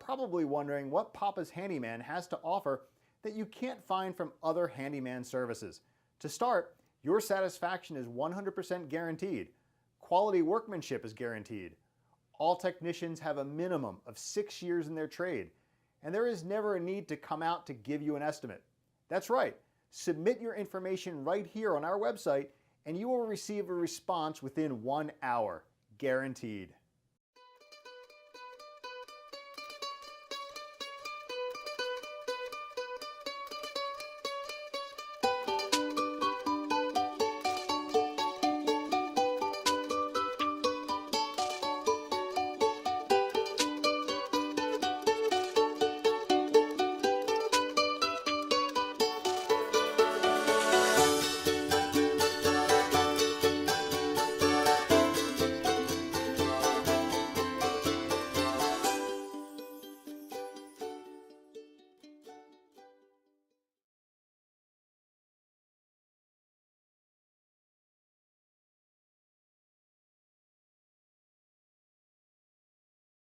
probably wondering what Papa's Handyman has to offer that you can't find from other handyman services. To start, your satisfaction is 100% guaranteed. Quality workmanship is guaranteed. All technicians have a minimum of 6 years in their trade, and there is never a need to come out to give you an estimate. That's right, submit your information right here on our website and you will receive a response within 1 hour, guaranteed.